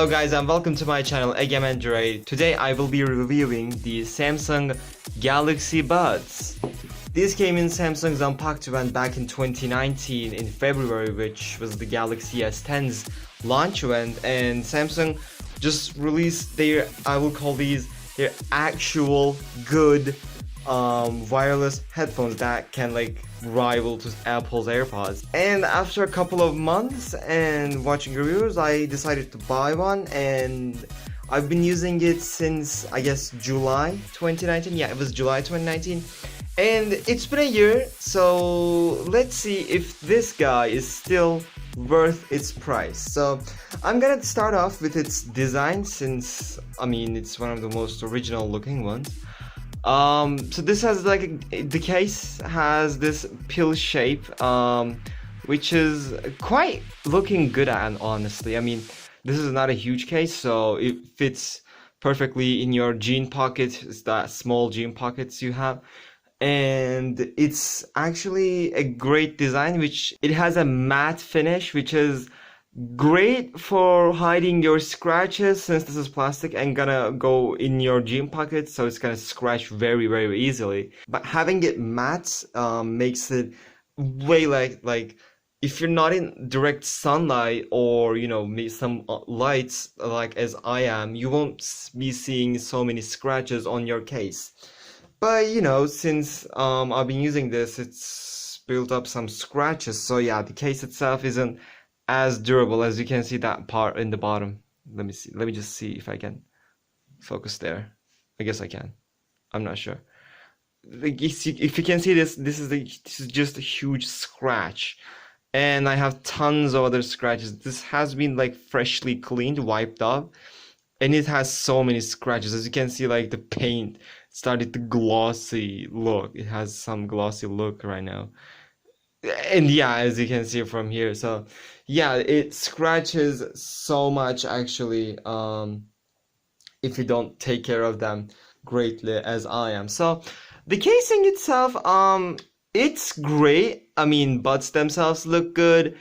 Hello guys and welcome to my channel again Android. Today I will be reviewing the Samsung Galaxy Buds. These came in Samsung's Unpacked event back in 2019 in February, which was the Galaxy S10's launch event, and Samsung just released their, I will call these their actual good wireless headphones that can like rival to Apple's AirPods. And after a couple of months and watching reviews, I decided to buy one, and I've been using it since I guess July 2019. Yeah, it was July 2019, and it's been a year, so let's see if this guy is still worth its price. So I'm gonna start off with its design, since I mean it's one of the most original looking ones. So this has the case has this pill shape, which is quite looking good at, honestly. I mean, this is not a huge case, so it fits perfectly in your jean pocket. It's that small jean pockets you have. And it's actually a great design, which it has a matte finish, which is great for hiding your scratches, since this is plastic and gonna go in your jean pocket, so it's gonna scratch very easily. But having it matte makes it way like if you're not in direct sunlight, or you know, some lights like as I am, you won't be seeing so many scratches on your case. But you know, since I've been using this, it's built up some scratches. So yeah, the case itself isn't as durable, as you can see that part in the bottom. Let me just see if I can focus there. I guess I can. I'm not sure. Like, if you can see this is just a huge scratch, and I have tons of other scratches. This has been like freshly cleaned, wiped off, and it has so many scratches. As you can see, like the paint started to glossy look. It has some glossy look right now. And yeah, as you can see from here, so yeah, it scratches so much actually, if you don't take care of them greatly, as I am. So the casing itself, it's great. I mean, buds themselves look good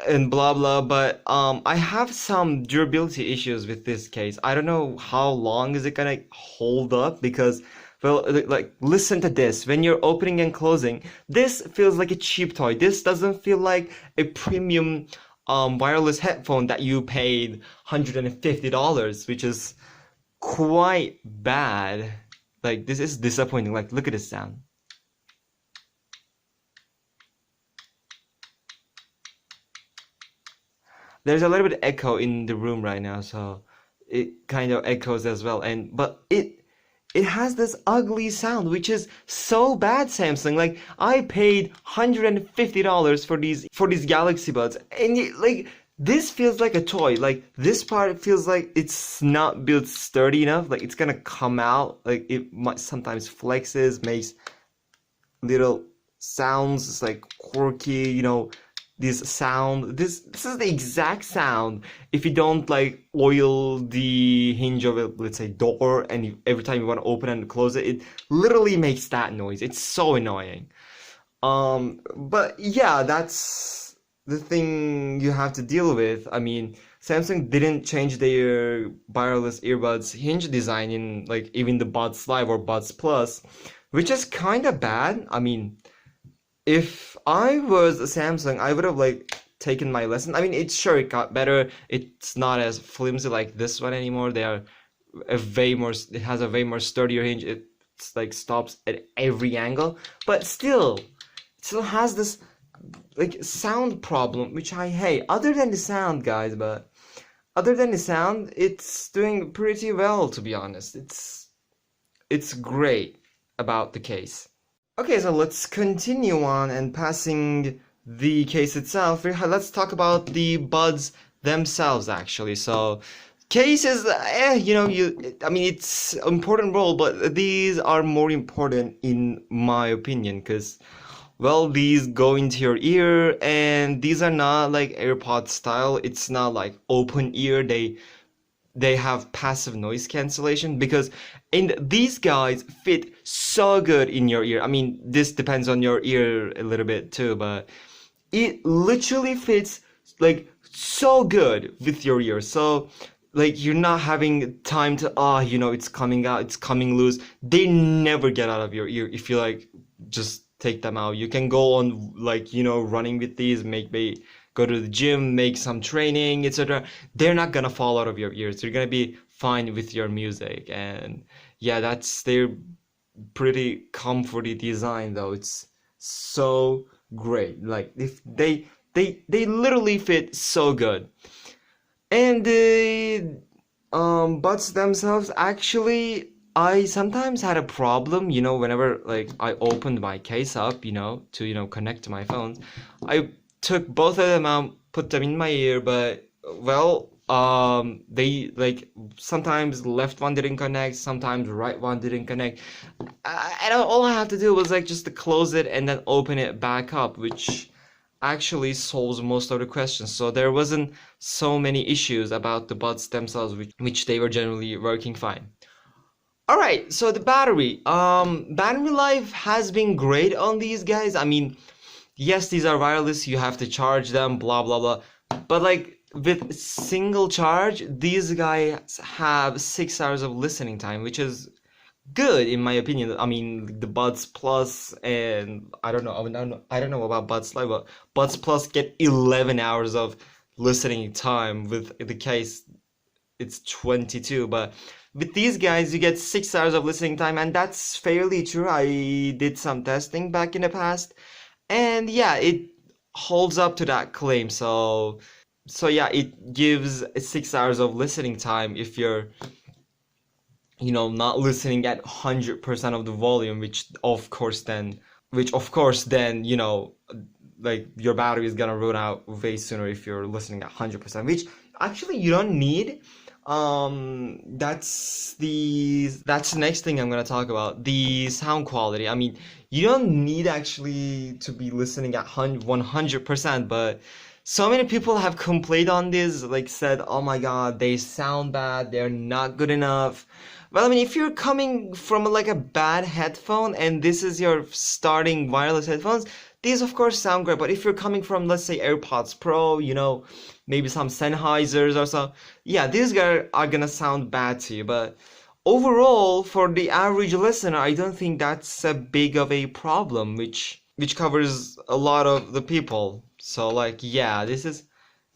and blah blah, but I have some durability issues with this case. I don't know how long is it gonna hold up, because well, like, listen to this. When you're opening and closing, this feels like a cheap toy. This doesn't feel like a premium wireless headphone that you paid $150, which is quite bad. Like, this is disappointing. Like, look at this sound. There's a little bit of echo in the room right now, so it kind of echoes as well. But it has this ugly sound, which is so bad, Samsung. Like, I paid $150 for these Galaxy Buds, and like, this feels like a toy. Like, this part feels like it's not built sturdy enough. Like, it's gonna come out. Like, it might sometimes flexes, makes little sounds. It's like quirky, you know. This sound, this is the exact sound if you don't like oil the hinge of it, let's say door, and every time you want to open and close it, it literally makes that noise. It's so annoying. But yeah, that's the thing you have to deal with. I mean, Samsung didn't change their wireless earbuds hinge design in like even the Buds Live or Buds Plus, which is kind of bad. I mean, if I was a Samsung, I would have like taken my lesson. I mean, it got better. It's not as flimsy like this one anymore. They are it has a way more sturdier hinge. It's like stops at every angle, but still, it still has this like sound problem, which I hate. Other than the sound, guys, but other than the sound, it's doing pretty well, to be honest. It's great about the case. Okay, so let's continue on, and passing the case itself, let's talk about the buds themselves actually. So cases, you know, I mean, it's an important role, but these are more important in my opinion, because well, these go into your ear, and these are not like AirPod style. It's not like open ear. They have passive noise cancellation, because these guys fit so good in your ear. I mean, this depends on your ear a little bit too, but it literally fits like so good with your ears. So like you're not having time to it's coming out, it's coming loose. They never get out of your ear if you like just take them out. You can go on like running with these, maybe go to the gym, make some training, etc. They're not gonna fall out of your ears. They're gonna be fine with your music. And yeah, they're pretty comforty design though. It's so great. Like if they literally fit so good. And the buds themselves, actually, I sometimes had a problem, whenever like I opened my case up, to connect to my phones. I took both of them out, put them in my ear, but well, they like sometimes left one didn't connect, sometimes right one didn't connect. And all I have to do was like just to close it and then open it back up, which actually solves most of the questions. So there wasn't so many issues about the buds themselves, which they were generally working fine. All right, so the battery life has been great on these guys. I mean, yes, these are wireless, you have to charge them, blah blah blah, but like with single charge, these guys have 6 hours of listening time, which is good in my opinion. I mean, the Buds Plus, and I don't know, I don't know about Buds Live, but Buds Plus get 11 hours of listening time. With the case, it's 22, but with these guys, you get 6 hours of listening time, and that's fairly true. I did some testing back in the past, and yeah, it holds up to that claim. So yeah, it gives 6 hours of listening time if you're not listening at 100% of the volume, which of course then like your battery is gonna run out way sooner if you're listening at 100%, which actually you don't need. That's the next thing I'm gonna talk about, the sound quality. I mean, you don't need actually to be listening at 100%, but so many people have complained on this, like said, oh my god, they sound bad, they're not good enough. Well, I mean, if you're coming from like a bad headphone and this is your starting wireless headphones, these of course sound great. But if you're coming from, let's say, AirPods Pro, maybe some Sennheisers or so, yeah, these guys are gonna sound bad to you. But overall, for the average listener, I don't think that's a big of a problem, which covers a lot of the people. So like, yeah, this is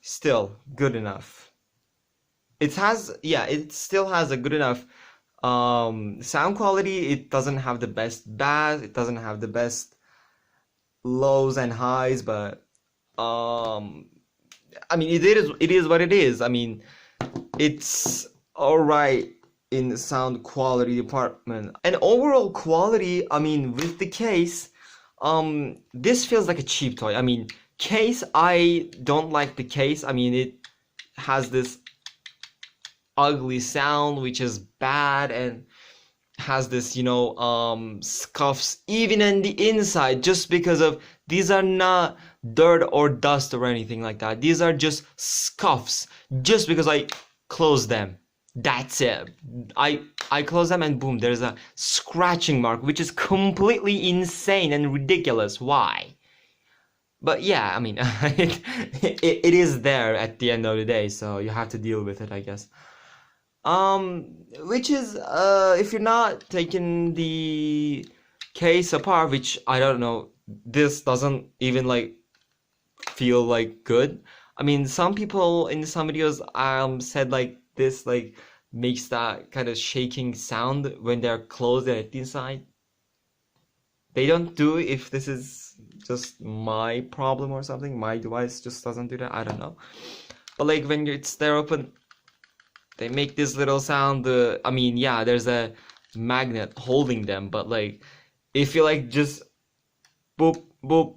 still good enough. It still has a good enough sound quality. It doesn't have the best bass, it doesn't have the best lows and highs, but I mean, it is what it is. I mean, it's all right in the sound quality department. And overall quality, I mean, with the case, this feels like a cheap toy. I mean, case, I don't like the case. I mean, it has this ugly sound, which is bad, and has this scuffs even in the inside, just because of these are not dirt or dust or anything like that. These are just scuffs just because I closed them. That's it. I close them and boom, there's a scratching mark, which is completely insane and ridiculous. Why? But yeah, I mean, it is there at the end of the day, so you have to deal with it, I guess. Which is, if you're not taking the case apart, which I don't know, this doesn't even like feel like good. I mean, some people in some videos said like this like makes that kind of shaking sound when they're closed at the inside. They don't do it. If this is just my problem or something, my device just doesn't do that, I don't know. But like when it's there open, they make this little sound. I mean, yeah, there's a magnet holding them, but like if you like just boop boop,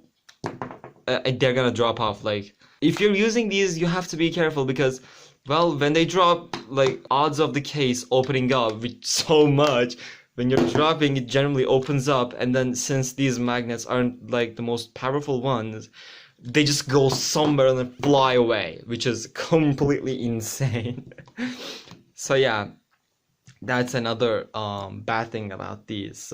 they're gonna drop off. Like if you're using these, you have to be careful, because well, when they drop, like odds of the case opening up with so much, when you're dropping, it generally opens up, and then since these magnets aren't like the most powerful ones, they just go somewhere and then fly away, which is completely insane. So yeah, that's another bad thing about these.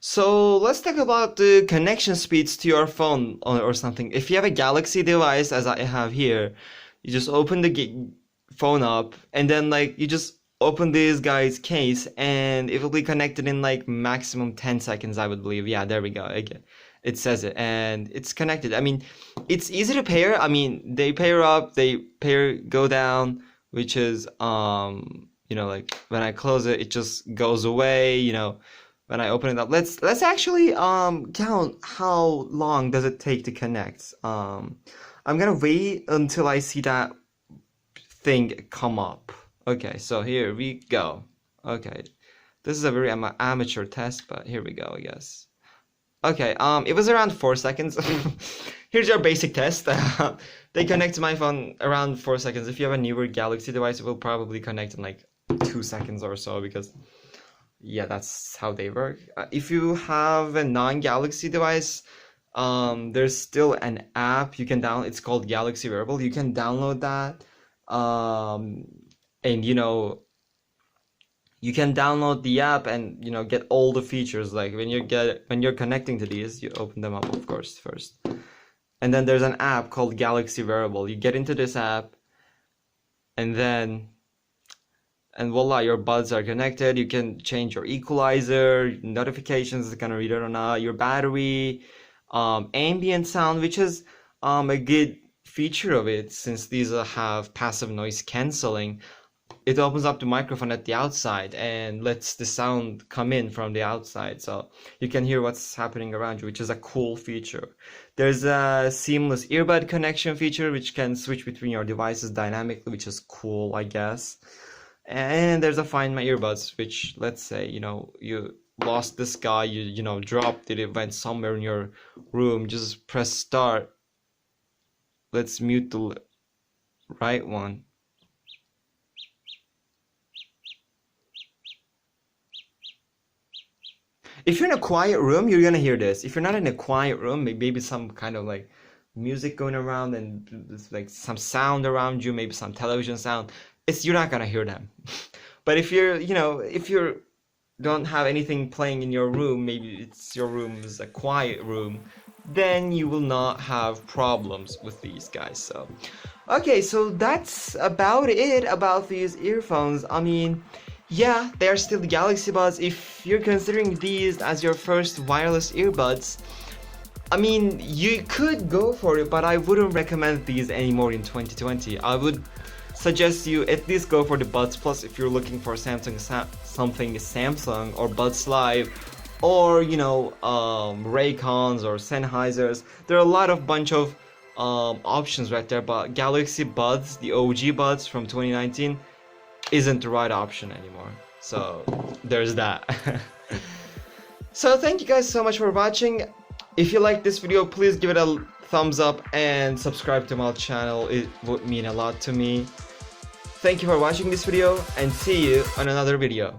So let's talk about the connection speeds to your phone or something. If you have a Galaxy device, as I have here, You just open the phone up, and then like you just open this guy's case, and it will be connected in like maximum 10 seconds, I would believe. Yeah, there we go. Again, it says it, and it's connected. I mean, it's easy to pair. I mean, they pair up, they go down, which is you know, like when I close it, it just goes away. You know, when I open it up, let's actually count how long does it take to connect. I'm gonna wait until I see that thing come up. Okay, so here we go. Okay, this is a very amateur test, but here we go, I guess. Okay, it was around 4 seconds. Here's your basic test. They connect to my phone around 4 seconds. If you have a newer Galaxy device, it will probably connect in like 2 seconds or so, because yeah, that's how they work. If you have a non-Galaxy device, there's still an app you can download. It's called Galaxy Wearable. You can download that, and you know, you can download the app and, you know, get all the features. Like when you're connecting to these, you open them up, of course, first, and then there's an app called Galaxy Wearable. You get into this app, and voila, your buds are connected. You can change your equalizer, notifications, it's gonna read it or not, your battery, ambient sound, which is a good feature of it, since these have passive noise cancelling. It opens up the microphone at the outside and lets the sound come in from the outside, so you can hear what's happening around you, which is a cool feature. There's a seamless earbud connection feature, which can switch between your devices dynamically, which is cool, I guess. And there's a Find My Earbuds, which, let's say, you know, you lost this guy, you know, dropped it, it went somewhere in your room, just press start. Let's mute the right one. If you're in a quiet room, you're gonna hear this. If you're not in a quiet room, maybe some kind of like music going around and there's like some sound around you, maybe some television sound, you're not gonna hear them. But if you're, you know, if you don't have anything playing in your room, maybe it's your room is a quiet room, then you will not have problems with these guys. So okay, so that's about it about these earphones. I mean, yeah, they are still the Galaxy Buds. If you're considering these as your first wireless earbuds, I mean, you could go for it, but I wouldn't recommend these anymore in 2020. I would suggest you at least go for the Buds Plus if you're looking for something Samsung or Buds Live, or, you know, Raycons or Sennheisers. There are a lot of bunch of options right there, but Galaxy Buds, the OG Buds from 2019, isn't the right option anymore. So there's that. So thank you guys so much for watching. If you like this video, please give it a thumbs up and subscribe to my channel. It would mean a lot to me. Thank you for watching this video, and see you on another video.